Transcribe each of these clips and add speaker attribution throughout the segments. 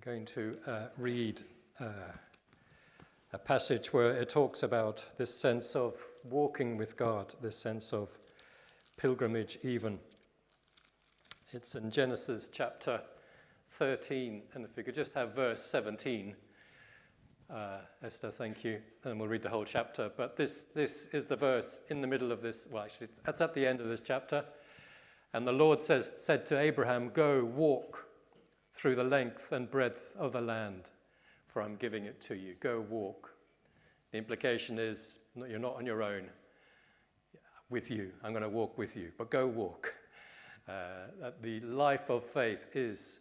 Speaker 1: going to read a passage where it talks about this sense of walking with God, this sense of pilgrimage even. It's in Genesis chapter 13, and if we could just have verse 17. Esther, thank you. And we'll read the whole chapter. But this is the verse in the middle of this. Well, actually, that's at the end of this chapter. And the Lord said to Abraham, "Go, walk through the length and breadth of the land, for I'm giving it to you. Go, walk." The implication is you're not on your own. With you, I'm going to walk with you. But go walk. The life of faith is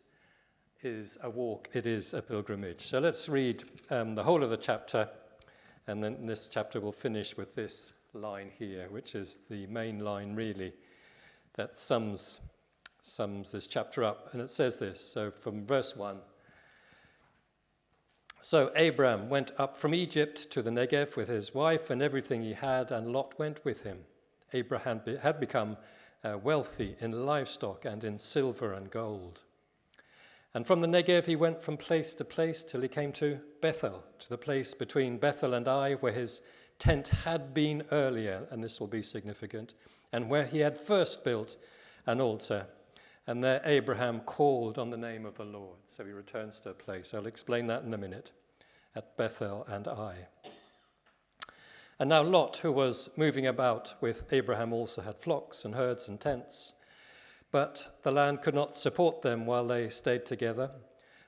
Speaker 1: a walk. It is a pilgrimage. So let's read the whole of the chapter, and then this chapter will finish with this line here, which is the main line really that sums this chapter up. And it says this, so from verse 1. So Abram went up from Egypt to the Negev with his wife and everything he had, and Lot went with him. Abraham had become wealthy in livestock and in silver and gold. And from the Negev he went from place to place till he came to Bethel, to the place between Bethel and Ai, where his tent had been earlier, and this will be significant, and where he had first built an altar. And there Abraham called on the name of the Lord. So he returns to a place. I'll explain that in a minute, at Bethel and Ai. And now Lot, who was moving about with Abraham, also had flocks and herds and tents. But the land could not support them while they stayed together,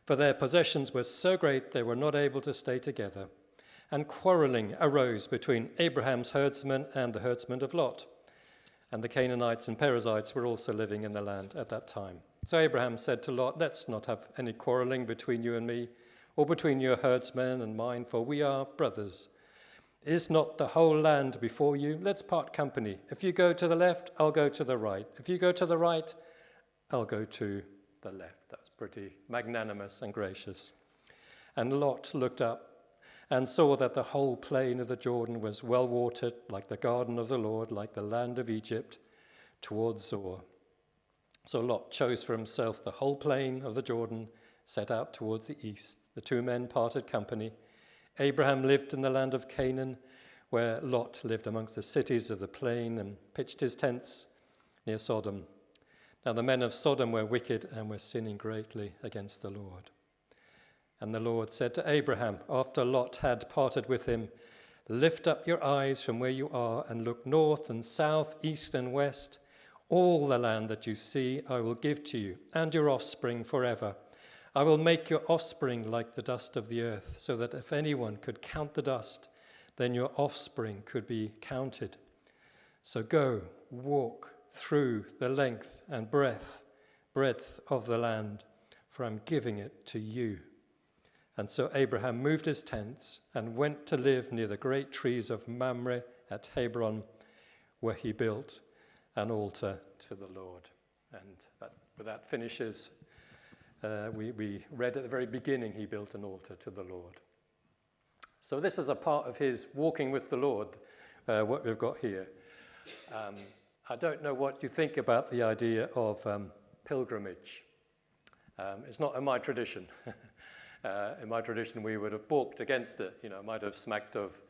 Speaker 1: for their possessions were so great they were not able to stay together. And quarreling arose between Abraham's herdsmen and the herdsmen of Lot. And the Canaanites and Perizzites were also living in the land at that time. So Abraham said to Lot, "Let's not have any quarreling between you and me, or between your herdsmen and mine, for we are brothers. Is not the whole land before you? Let's part company. If you go to the left, I'll go to the right. If you go to the right, I'll go to the left." That's pretty magnanimous and gracious. And Lot looked up and saw that the whole plain of the Jordan was well watered, like the garden of the Lord, like the land of Egypt, towards Zoar. So Lot chose for himself the whole plain of the Jordan, set out towards the east. The two men parted company. Abraham lived in the land of Canaan, where Lot lived amongst the cities of the plain and pitched his tents near Sodom. Now the men of Sodom were wicked and were sinning greatly against the Lord. And the Lord said to Abraham, after Lot had parted with him, "Lift up your eyes from where you are and look north and south, east and west. All the land that you see I will give to you and your offspring forever. I will make your offspring like the dust of the earth, so that if anyone could count the dust, then your offspring could be counted. So go, walk through the length and breadth of the land, for I'm giving it to you." And so Abraham moved his tents and went to live near the great trees of Mamre at Hebron, where he built an altar to the Lord. And that finishes. We read at the very beginning he built an altar to the Lord. So this is a part of his walking with the Lord, what we've got here. I don't know what you think about the idea of pilgrimage. It's not in my tradition. In my tradition, we would have balked against it. Might have smacked of,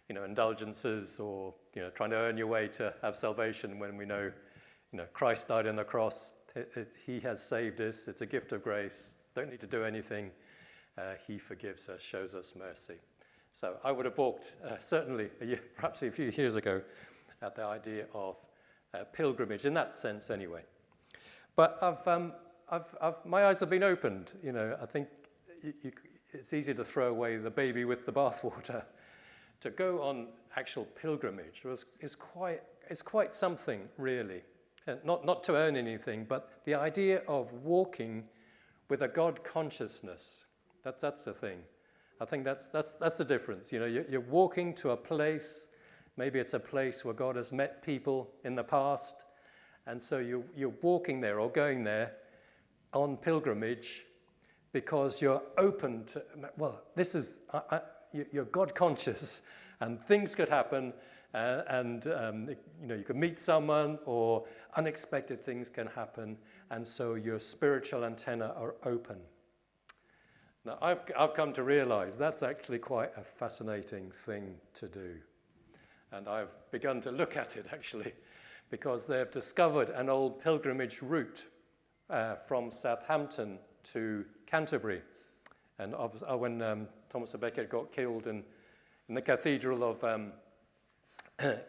Speaker 1: indulgences or, trying to earn your way to have salvation when we know, Christ died on the cross. He has saved us. It's a gift of grace. Don't need to do anything. He forgives us, shows us mercy. So I would have balked, certainly, perhaps a few years ago, at the idea of pilgrimage in that sense, anyway. But my eyes have been opened. I think it's easy to throw away the baby with the bathwater. To go on actual pilgrimage is quite something, really. Not to earn anything, but the idea of walking with a God consciousness. That's the thing. I think that's the difference. You're walking to a place. Maybe it's a place where God has met people in the past, and so you're walking there or going there on pilgrimage because you're open to. Well, this is you're God conscious, and things could happen. You could meet someone, or unexpected things can happen, and so your spiritual antenna are open. Now, I've come to realize that's actually quite a fascinating thing to do. And I've begun to look at it, actually, because they've discovered an old pilgrimage route from Southampton to Canterbury. And when Thomas à Becket got killed in the Cathedral of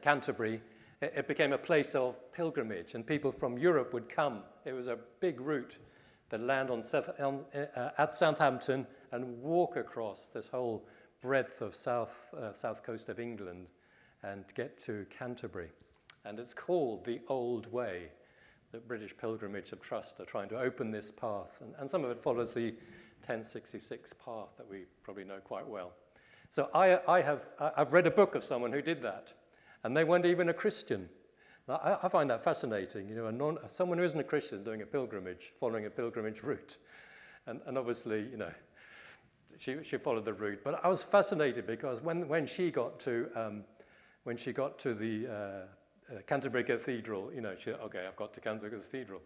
Speaker 1: Canterbury, it became a place of pilgrimage, and people from Europe would come. It was a big route that land at Southampton and walk across this whole breadth of south coast of England and get to Canterbury. And it's called the Old Way. The British Pilgrimage of Trust are trying to open this path, and some of it follows the 1066 path that we probably know quite well. So I've read a book of someone who did that, and they weren't even a Christian. Now, I find that fascinating, someone who isn't a Christian doing a pilgrimage, following a pilgrimage route. And obviously, she followed the route. But I was fascinated because when she got to the Canterbury Cathedral, she said, okay, I've got to Canterbury Cathedral.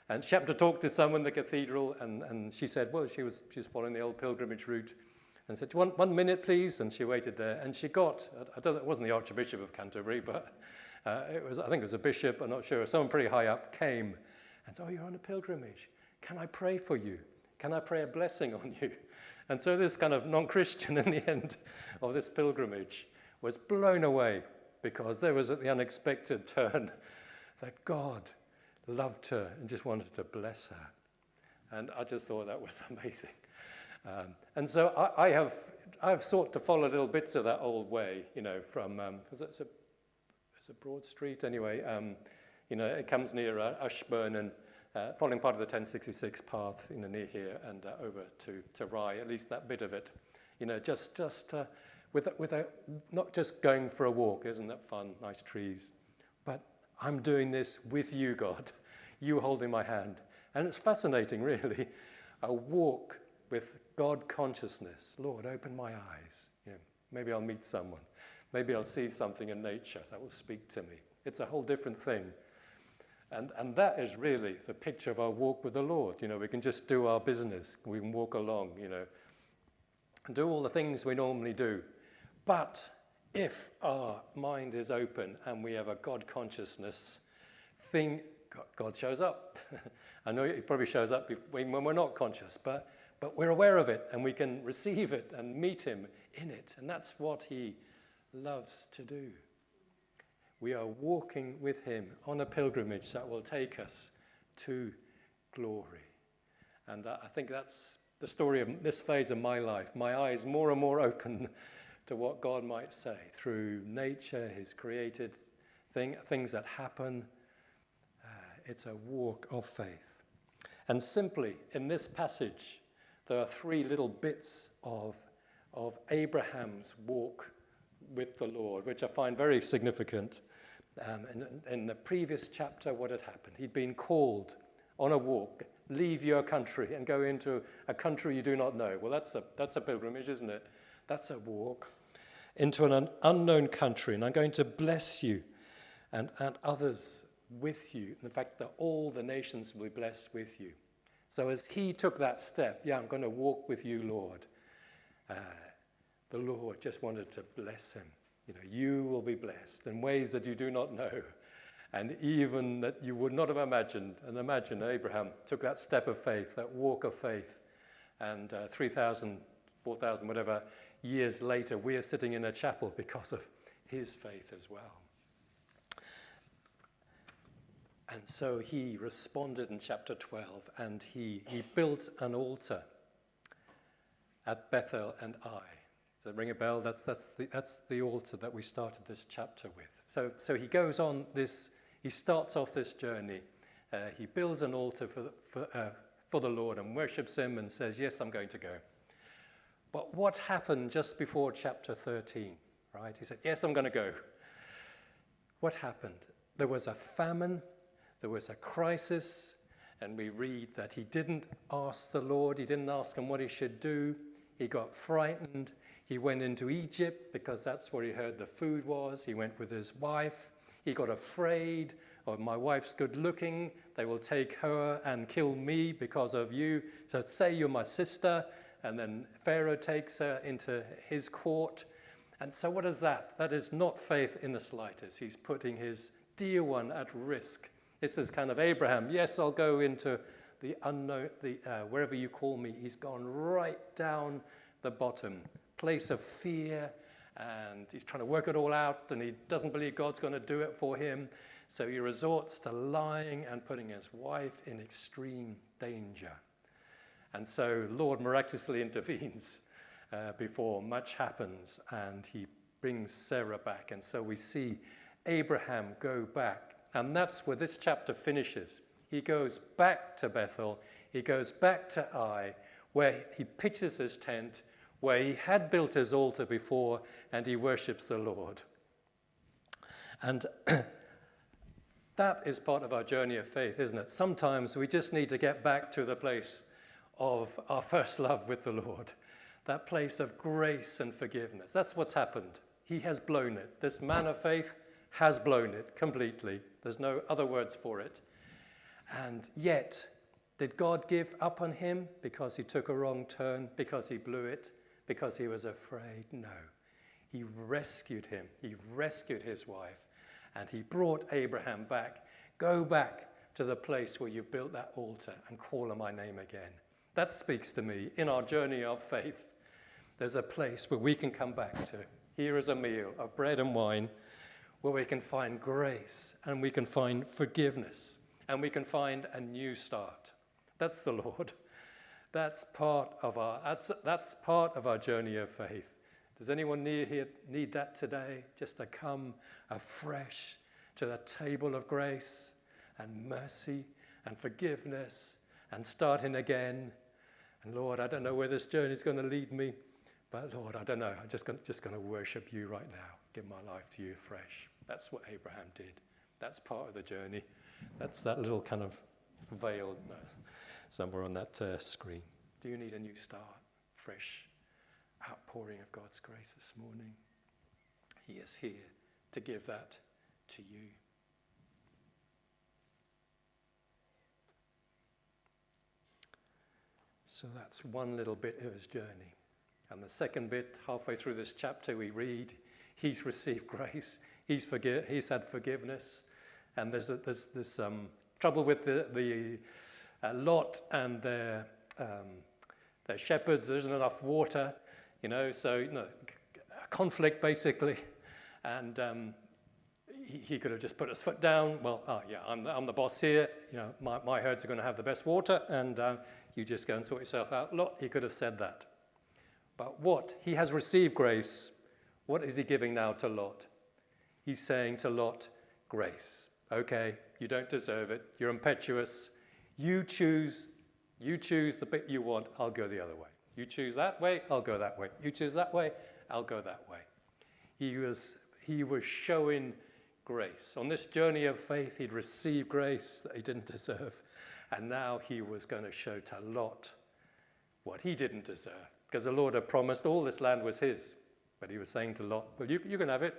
Speaker 1: And she happened to talk to someone in the cathedral, and she said, well, she was following the old pilgrimage route, and said, one minute, please, and she waited there, and she got, it wasn't the Archbishop of Canterbury, but I think it was a bishop, I'm not sure, someone pretty high up came and said, oh, you're on a pilgrimage. Can I pray for you? Can I pray a blessing on you? And so this kind of non-Christian in the end of this pilgrimage was blown away because there was the unexpected turn that God loved her and just wanted to bless her. And I just thought that was amazing. And so I've sought to follow little bits of that old way, from, it's a broad street anyway, it comes near Ashburn and following part of the 1066 path, near here and over to Rye, at least that bit of it, with not just going for a walk, isn't that fun, nice trees, but I'm doing this with you, God, you holding my hand. And it's fascinating, really, a walk with God consciousness. Lord, open my eyes. Maybe I'll meet someone. Maybe I'll see something in nature that will speak to me. It's a whole different thing. And that is really the picture of our walk with the Lord. We can just do our business. We can walk along, and do all the things we normally do. But if our mind is open and we have a God consciousness thing, God shows up. I know he probably shows up when we're not conscious, but we're aware of it and we can receive it and meet him in it. And that's what he loves to do. We are walking with him on a pilgrimage that will take us to glory. And I think that's the story of this phase of my life. My eyes more and more open to what God might say through nature, his created things that happen. It's a walk of faith. And simply, in this passage, there are three little bits of Abraham's walk with the Lord, which I find very significant. In the previous chapter, what had happened? He'd been called on a walk, leave your country and go into a country you do not know. Well, that's a pilgrimage, isn't it? That's a walk into an unknown country, and I'm going to bless you and others with you. In fact, that all the nations will be blessed with you. So as he took that step, I'm going to walk with you, Lord. The Lord just wanted to bless him. You will be blessed in ways that you do not know, and even that you would not have imagined. And imagine Abraham took that step of faith, that walk of faith, and 3,000, 4,000, whatever years later, we are sitting in a chapel because of his faith as well. And so he responded in chapter 12, and he built an altar at Bethel and Ai. Does that ring a bell? That's the altar that we started this chapter with. So he goes on this. He starts off this journey. He builds an altar for the Lord and worships him and says, "Yes, I'm going to go." But what happened just before chapter 13? Right? He said, "Yes, I'm going to go." What happened? There was a famine. There was a crisis, and we read that he didn't ask the Lord. He didn't ask him what he should do. He got frightened. He went into Egypt because that's where he heard the food was. He went with his wife. He got afraid. "Oh, my wife's good looking. They will take her and kill me because of you. So say you're my sister, and then Pharaoh takes her into his court. And so what is that? That is not faith in the slightest. He's putting his dear one at risk. This is kind of Abraham. Yes, I'll go into the unknown, wherever you call me. He's gone right down the bottom, place of fear, and he's trying to work it all out, and he doesn't believe God's going to do it for him. So he resorts to lying and putting his wife in extreme danger. And so the Lord miraculously intervenes before much happens, and he brings Sarah back. And so we see Abraham go back. And that's where this chapter finishes. He goes back to Bethel. He goes back to Ai, where he pitches his tent, where he had built his altar before, and he worships the Lord. And that is part of our journey of faith, isn't it? Sometimes we just need to get back to the place of our first love with the Lord, that place of grace and forgiveness. That's what's happened. He has blown it. This man of faith has blown it completely. There's no other words for it. And yet, did God give up on him because he took a wrong turn, because he blew it, because he was afraid? No. He rescued him. He rescued his wife. And he brought Abraham back. Go back to the place where you built that altar and call on my name again. That speaks to me. In our journey of faith, there's a place where we can come back to. Here is a meal of bread and wine where we can find grace and we can find forgiveness and we can find a new start. That's the Lord. That's part of our journey of faith. Does anyone need that today? Just to come afresh to the table of grace and mercy and forgiveness and starting again. And Lord, I don't know where this journey is going to lead me, but Lord, I don't know. I'm just going to worship you right now. Give my life to you afresh. That's what Abraham did. That's part of the journey. That's that little kind of veil somewhere on that screen. Do you need a new start? Fresh outpouring of God's grace this morning? He is here to give that to you. So that's one little bit of his journey. And the second bit, halfway through this chapter, we read, he's received grace, he's had forgiveness, and there's this trouble with the Lot and their shepherds. There isn't enough water, so conflict basically, and he could have just put his foot down. Well, I'm the boss here. My herds are going to have the best water, and you just go and sort yourself out. Lot, he could have said that. But what? He has received grace. What is he giving now to Lot? He's saying to Lot, grace. Okay, you don't deserve it. You're impetuous. You choose the bit you want. I'll go the other way. You choose that way. I'll go that way. You choose that way. I'll go that way. He was showing grace. On this journey of faith, he'd received grace that he didn't deserve. And now he was going to show to Lot what he didn't deserve. Because the Lord had promised all this land was his. But he was saying to Lot, well, you can have it.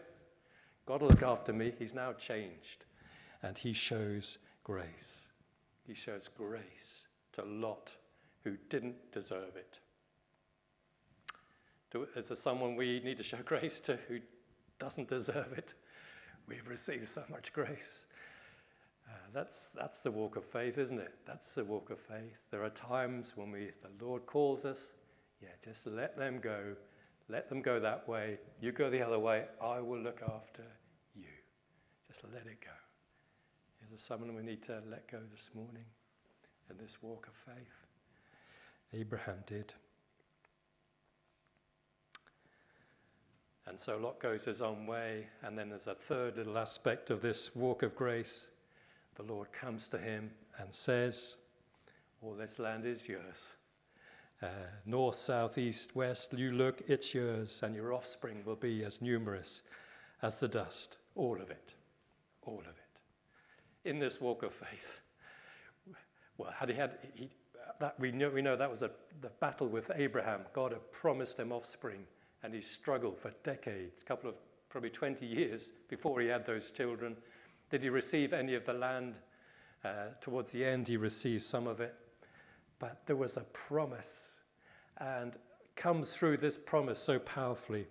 Speaker 1: God will look after me. He's now changed. And he shows grace. He shows grace to Lot, who didn't deserve it. Is there someone we need to show grace to who doesn't deserve it? We've received so much grace. That's the walk of faith, isn't it? That's the walk of faith. There are times when the Lord calls us, just let them go. Let them go that way. You go the other way. I will look after you. Just let it go. Is there someone we need to let go this morning in this walk of faith? Abraham did. And so Lot goes his own way, and then there's a third little aspect of this walk of grace. The Lord comes to him and says, all this land is yours. North, south, east, west, you look, it's yours, and your offspring will be as numerous as the dust. All of it. All of it. In this walk of faith. Well, we know that was the battle with Abraham. God had promised him offspring, and he struggled for decades, probably 20 years before he had those children. Did he receive any of the land? Towards the end, he received some of it. But there was a promise, and comes through this promise so powerfully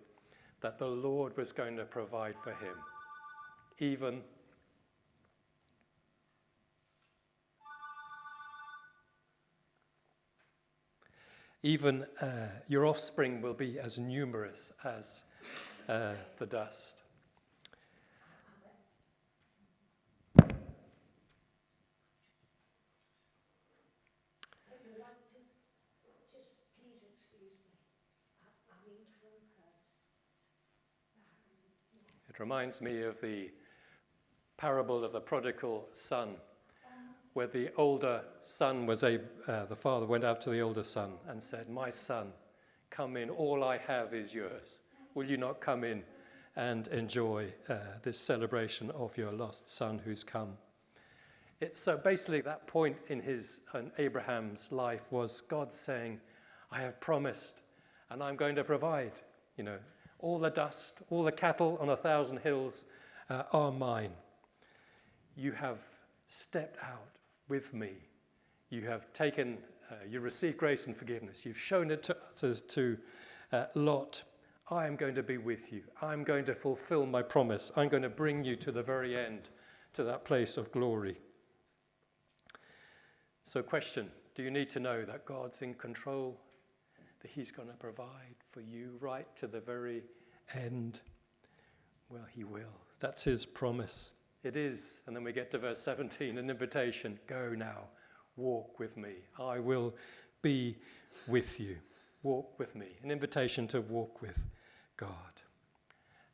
Speaker 1: that the Lord was going to provide for him. Even your offspring will be as numerous as the dust. It reminds me of the parable of the prodigal son, where the older son the father went out to the older son and said, "My son, come in, all I have is yours. Will you not come in and enjoy this celebration of your lost son who's come?" So basically that point in Abraham's life was God saying, "I have promised and I'm going to provide. All the dust, all the cattle on 1,000 hills are mine. You have stepped out with me. You have you received grace and forgiveness. You've shown it to Lot. I am going to be with you. I'm going to fulfill my promise. I'm going to bring you to the very end, to that place of glory." So question, do you need to know that God's in control? That he's going to provide for you right to the very end? Well, he will. That's his promise. It is, and then we get to verse 17, an invitation. Go now, walk with me. I will be with you. Walk with me. An invitation to walk with God.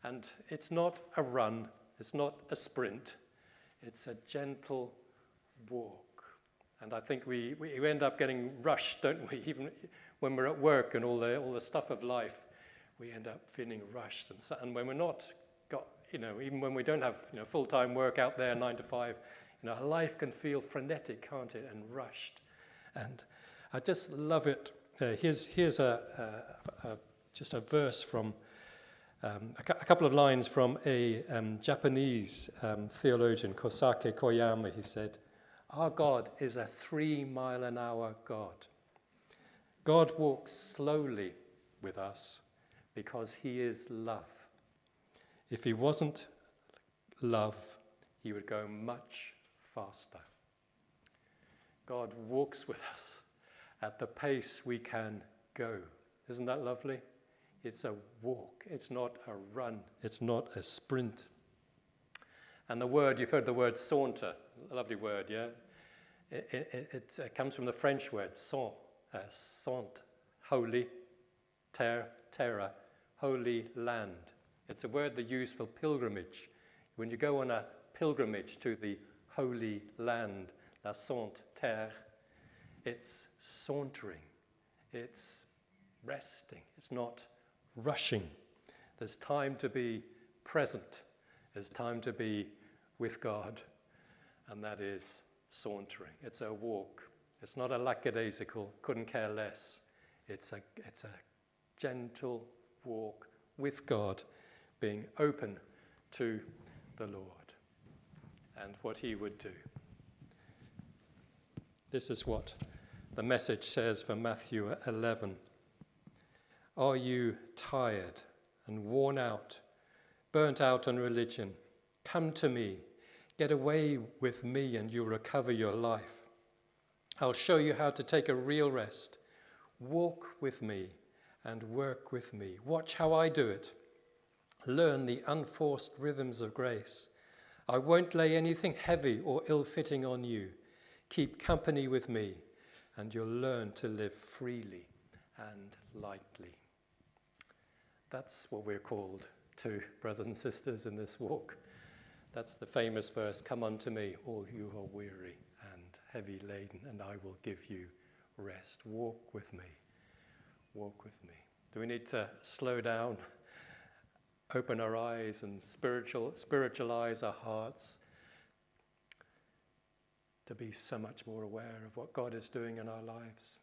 Speaker 1: And it's not a run. It's not a sprint. It's a gentle walk. And I think we end up getting rushed, don't we? Even when we're at work and all the stuff of life, we end up feeling rushed. And when we're not even when we don't have full-time work out there 9 to 5, life can feel frenetic, can't it, and rushed. And I just love it. Here's just a verse from a couple of lines from a Japanese theologian, Kosake Koyama. He said, "Our God is a 3-mile-an-hour God. God walks slowly with us because he is love. If he wasn't love, he would go much faster." God walks with us at the pace we can go. Isn't that lovely? It's a walk. It's not a run. It's not a sprint. And the word, you've heard the word saunter, a lovely word, yeah? It comes from the French word sant, holy, terra, holy land. It's a word they use for pilgrimage. When you go on a pilgrimage to the holy land, la sainte terre, it's sauntering, it's resting, it's not rushing. There's time to be present, there's time to be with God, and that is sauntering. It's a walk. It's not a lackadaisical, couldn't care less. It's a gentle walk with God, being open to the Lord and what he would do. This is what the message says for Matthew 11. Are you tired and worn out, burnt out on religion? Come to me. Get away with me and you'll recover your life. I'll show you how to take a real rest. Walk with me and work with me. Watch how I do it. Learn the unforced rhythms of grace. I won't lay anything heavy or ill-fitting on you. Keep company with me and you'll learn to live freely and lightly. That's what we're called to, brothers and sisters, in this walk. That's the famous verse, "Come unto me, all you who are weary and heavy laden, and I will give you rest." Walk with me. Walk with me. Do we need to slow down, open our eyes and spiritualize our hearts to be so much more aware of what God is doing in our lives?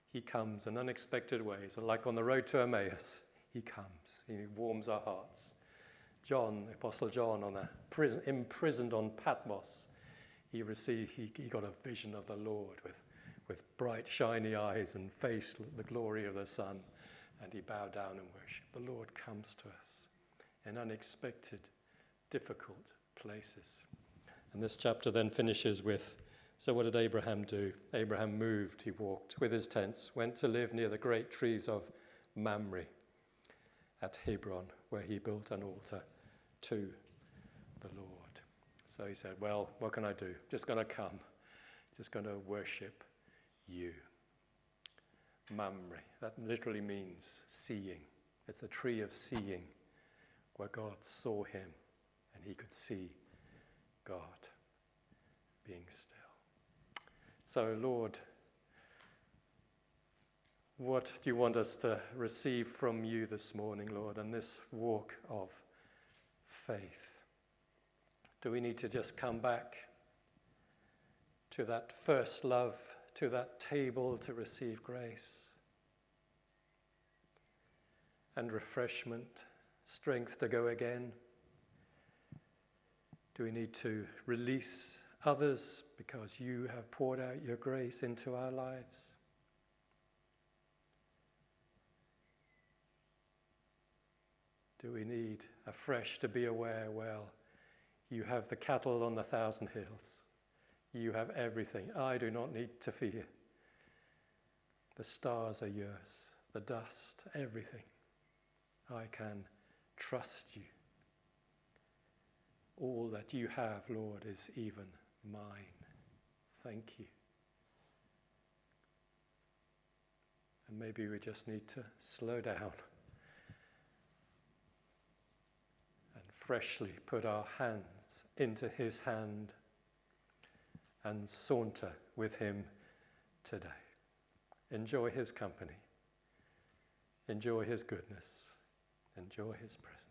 Speaker 1: He comes in unexpected ways, like on the road to Emmaus. He comes. He warms our hearts. John, Apostle John, imprisoned on Patmos, he got a vision of the Lord with with bright, shiny eyes and faced the glory of the sun, and he bowed down and worshipped. The Lord comes to us in unexpected, difficult places. And this chapter then finishes with, so what did Abraham do? Abraham moved, he walked with his tents, went to live near the great trees of Mamre at Hebron, where he built an altar to the Lord. So he said, well, what can I do? Just going to come, just going to worship you. Mamre, that literally means seeing. It's a tree of seeing, where God saw him and he could see God being still. So, Lord, what do you want us to receive from you this morning, Lord, on this walk of faith? Do we need to just come back to that first love, to that table to receive grace and refreshment, strength to go again? Do we need to release others because you have poured out your grace into our lives? Do we need afresh to be aware, well, you have the cattle on 1,000 hills. You have everything. I do not need to fear. The stars are yours, the dust, everything. I can trust you. All that you have, Lord, is even mine. Thank you. And maybe we just need to slow down and freshly put our hands into his hand and saunter with him today. Enjoy his company. Enjoy his goodness. Enjoy his presence.